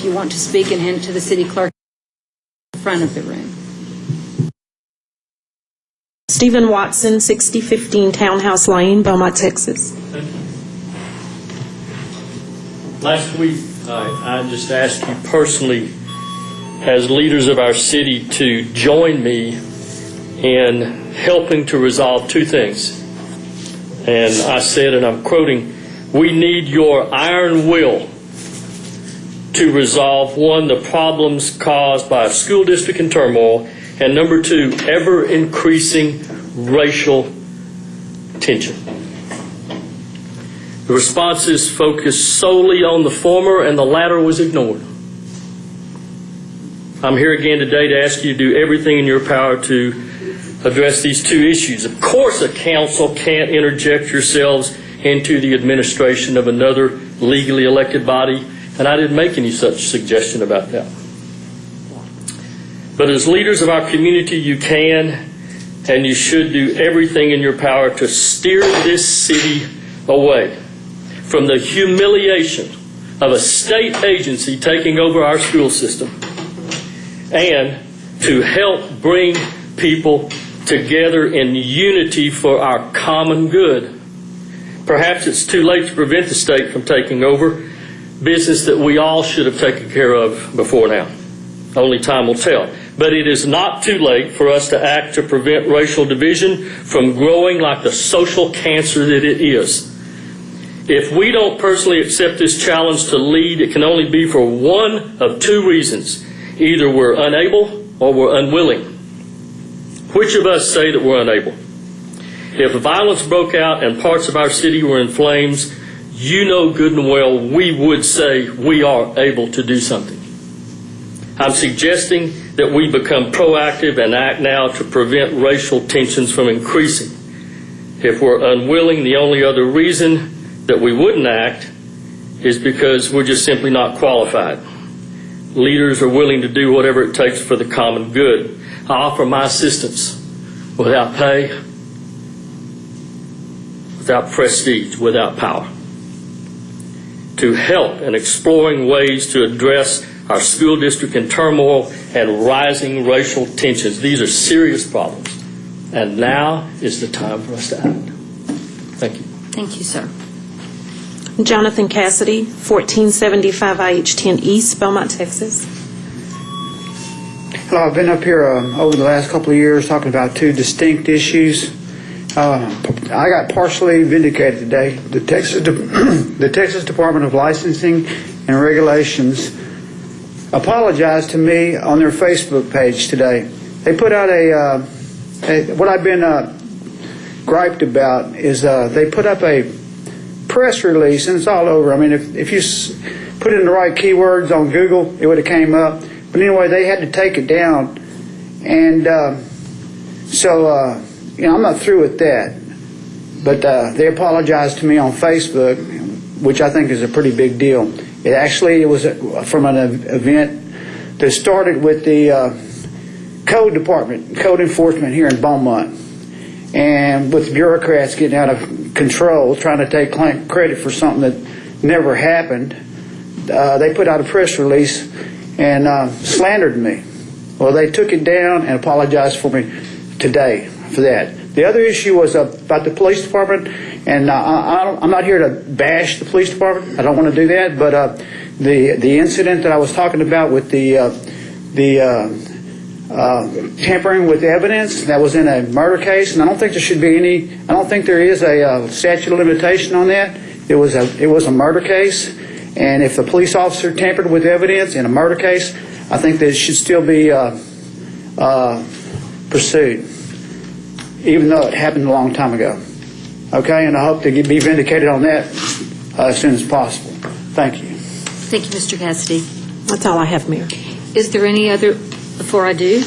you want to speak and hand it to the city clerk in the front of the room. Stephen Watson, 6015 Townhouse Lane, Beaumont, Texas. Thank you. Last week, I just asked you personally, as leaders of our city, to join me in helping to resolve two things. And I said, and I'm quoting, we need your iron will to resolve, one, the problems caused by a school district in turmoil, and number two, ever-increasing racial tension. The responses focused solely on the former, and the latter was ignored. I'm here again today to ask you to do everything in your power to address these two issues. Of course, a council can't interject yourselves into the administration of another legally elected body, and I didn't make any such suggestion about that. But as leaders of our community, you can and you should do everything in your power to steer this city away from the humiliation of a state agency taking over our school system, and to help bring people together in unity for our common good. Perhaps it's too late to prevent the state from taking over, business that we all should have taken care of before now. Only time will tell. But it is not too late for us to act to prevent racial division from growing like the social cancer that it is. If we don't personally accept this challenge to lead, it can only be for one of two reasons. Either we're unable or we're unwilling. Which of us say that we're unable? If violence broke out and parts of our city were in flames, you know good and well we would say we are able to do something. I'm suggesting that we become proactive and act now to prevent racial tensions from increasing. If we're unwilling, the only other reason that we wouldn't act is because we're just simply not qualified. Leaders are willing to do whatever it takes for the common good. I offer my assistance without pay, without prestige, without power, to help in exploring ways to address our school district in turmoil and rising racial tensions. These are serious problems, and now is the time for us to act. Thank you. Thank you, sir. Jonathan Cassidy, 1475 IH10 East, Beaumont, Texas. Hello, I've been up here over the last couple of years talking about two distinct issues. I got partially vindicated today. The Texas Department of Licensing and Regulations apologized to me on their Facebook page today. They put out what I've been griped about is they put up a press release, and it's all over. I mean, if you put in the right keywords on Google, it would have came up. But anyway, they had to take it down, and I'm not through with that. But they apologized to me on Facebook, which I think is a pretty big deal. It was from an event that started with the code department, code enforcement here in Beaumont, and with bureaucrats getting out of control, trying to take credit for something that never happened. They put out a press release and slandered me. Well, they took it down and apologized for me today for that. The other issue was about the police department, and I'm not here to bash the police department. I don't want to do that, but the incident that I was talking about with the tampering with evidence, that was in a murder case, and I don't think there should be any. I don't think there is a statute of limitation on that. It was a murder case, and if the police officer tampered with evidence in a murder case, I think that it should still be pursued, even though it happened a long time ago. Okay, and I hope to be vindicated on that as soon as possible. Thank you. Thank you, Mr. Cassidy. That's all I have, Mayor. Is there any other, before I do,